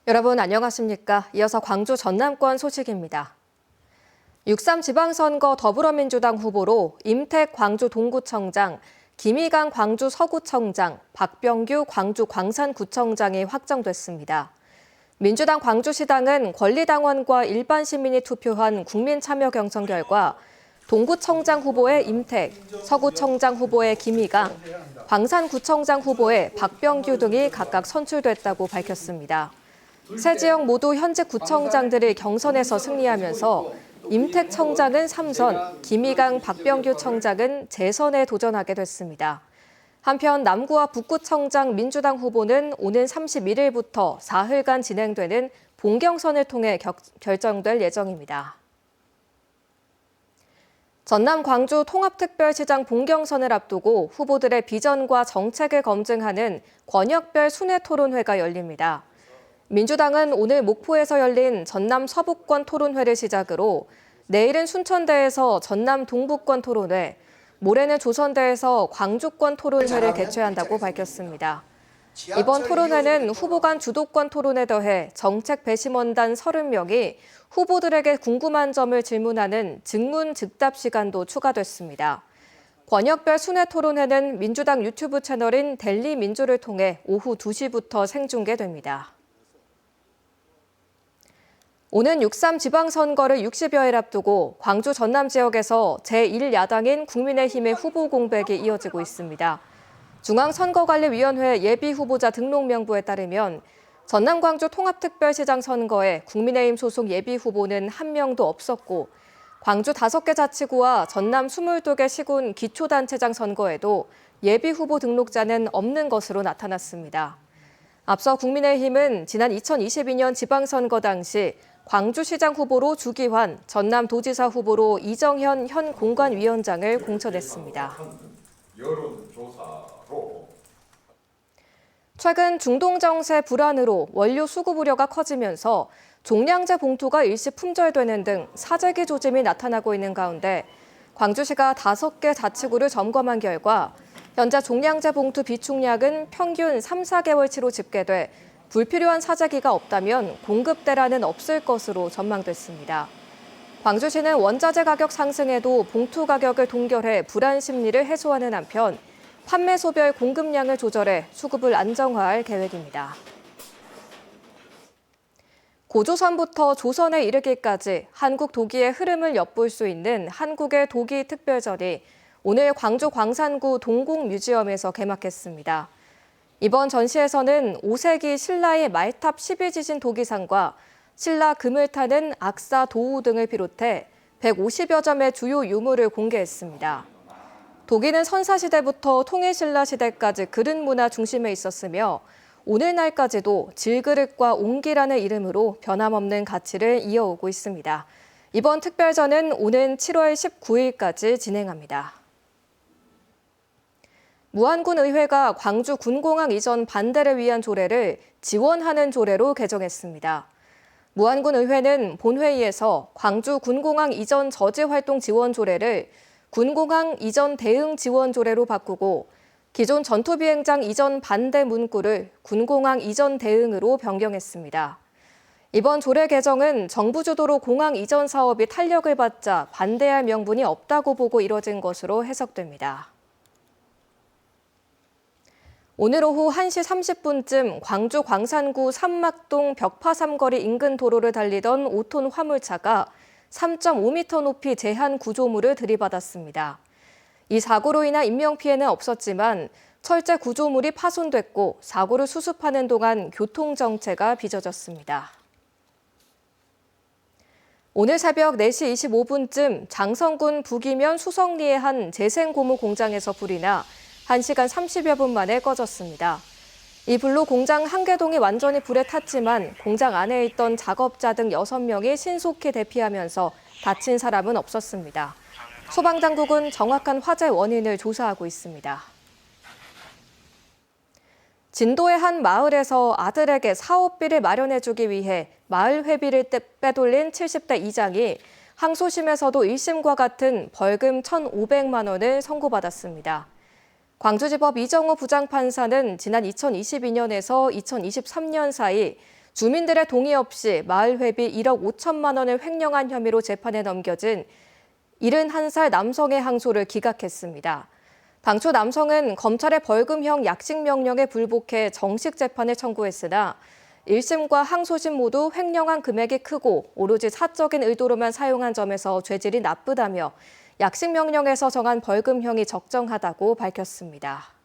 여러분 안녕하십니까? 이어서 광주 전남권 소식입니다. 6.3 지방선거 더불어민주당 후보로 임택 광주 동구청장, 김희강 광주 서구청장, 박병규 광주 광산구청장이 확정됐습니다. 민주당 광주시당은 권리당원과 일반 시민이 투표한 국민참여 경선 결과 동구청장 후보의 임택, 서구청장 후보의 김희강, 광산구청장 후보의 박병규 등이 각각 선출됐다고 밝혔습니다. 세 지역 모두 현직 구청장들이 경선에서 승리하면서 임택 청장은 3선, 김희강, 박병규 청장은 재선에 도전하게 됐습니다. 한편 남구와 북구청장 민주당 후보는 오는 31일부터 사흘간 진행되는 본경선을 통해 결정될 예정입니다. 전남 광주 통합특별시장 본경선을 앞두고 후보들의 비전과 정책을 검증하는 권역별 순회토론회가 열립니다. 민주당은 오늘 목포에서 열린 전남 서부권 토론회를 시작으로 내일은 순천대에서 전남 동부권 토론회, 모레는 조선대에서 광주권 토론회를 개최한다고 밝혔습니다. 이번 토론회는 후보 간 주도권 토론에 더해 정책 배심원단 30명이 후보들에게 궁금한 점을 질문하는 증문 즉답 시간도 추가됐습니다. 권역별 순회 토론회는 민주당 유튜브 채널인 델리 민주를 통해 오후 2시부터 생중계됩니다. 오는 6.3 지방선거를 60여일 앞두고 광주 전남 지역에서 제1야당인 국민의힘의 후보 공백이 이어지고 있습니다. 중앙선거관리위원회 예비후보자 등록명부에 따르면 전남 광주 통합특별시장 선거에 국민의힘 소속 예비후보는 한 명도 없었고 광주 5개 자치구와 전남 22개 시군 기초단체장 선거에도 예비후보 등록자는 없는 것으로 나타났습니다. 앞서 국민의힘은 지난 2022년 지방선거 당시 광주시장 후보로 주기환, 전남도지사 후보로 이정현 현 공관위원장을 공천했습니다. 최근 중동 정세 불안으로 원료 수급 우려가 커지면서 종량제 봉투가 일시 품절되는 등 사재기 조짐이 나타나고 있는 가운데 광주시가 5개 자치구를 점검한 결과 현재 종량제 봉투 비축량은 평균 3, 4개월치로 집계돼 불필요한 사재기가 없다면 공급 대란은 없을 것으로 전망됐습니다. 광주시는 원자재 가격 상승에도 봉투 가격을 동결해 불안 심리를 해소하는 한편 판매소별 공급량을 조절해 수급을 안정화할 계획입니다. 고조선부터 조선에 이르기까지 한국 도기의 흐름을 엿볼 수 있는 한국의 도기 특별전이 오늘 광주 광산구 동국뮤지엄에서 개막했습니다. 이번 전시에서는 5세기 신라의 말탑 12지신 도기상과 신라 금을 타는 악사 도우 등을 비롯해 150여 점의 주요 유물을 공개했습니다. 도기는 선사시대부터 통일신라 시대까지 그릇 문화 중심에 있었으며 오늘날까지도 질그릇과 옹기라는 이름으로 변함없는 가치를 이어오고 있습니다. 이번 특별전은 오는 7월 19일까지 진행합니다. 무안군의회가 광주 군공항 이전 반대를 위한 조례를 지원하는 조례로 개정했습니다. 무안군의회는 본회의에서 광주 군공항 이전 저지활동 지원 조례를 군공항 이전 대응 지원 조례로 바꾸고 기존 전투비행장 이전 반대 문구를 군공항 이전 대응으로 변경했습니다. 이번 조례 개정은 정부 주도로 공항 이전 사업이 탄력을 받자 반대할 명분이 없다고 보고 이뤄진 것으로 해석됩니다. 오늘 오후 1시 30분쯤 광주 광산구 삼막동 벽파3거리 인근 도로를 달리던 5톤 화물차가 3.5m 높이 제한 구조물을 들이받았습니다. 이 사고로 인한 인명피해는 없었지만 철제 구조물이 파손됐고 사고를 수습하는 동안 교통정체가 빚어졌습니다. 오늘 새벽 4시 25분쯤 장성군 북이면 수성리의 한 재생고무 공장에서 불이 나 1시간 30여 분 만에 꺼졌습니다. 이 불로 공장 한 개동이 완전히 불에 탔지만 공장 안에 있던 작업자 등 6명이 신속히 대피하면서 다친 사람은 없었습니다. 소방당국은 정확한 화재 원인을 조사하고 있습니다. 진도의 한 마을에서 아들에게 사업비를 마련해주기 위해 마을 회비를 빼돌린 70대 이장이 항소심에서도 1심과 같은 벌금 1,500만 원을 선고받았습니다. 광주지법 이정호 부장판사는 지난 2022년에서 2023년 사이 주민들의 동의 없이 마을 회비 1억 5천만 원을 횡령한 혐의로 재판에 넘겨진 71살 남성의 항소를 기각했습니다. 당초 남성은 검찰의 벌금형 약식명령에 불복해 정식 재판을 청구했으나 1심과 항소심 모두 횡령한 금액이 크고 오로지 사적인 의도로만 사용한 점에서 죄질이 나쁘다며 약식명령에서 정한 벌금형이 적정하다고 밝혔습니다.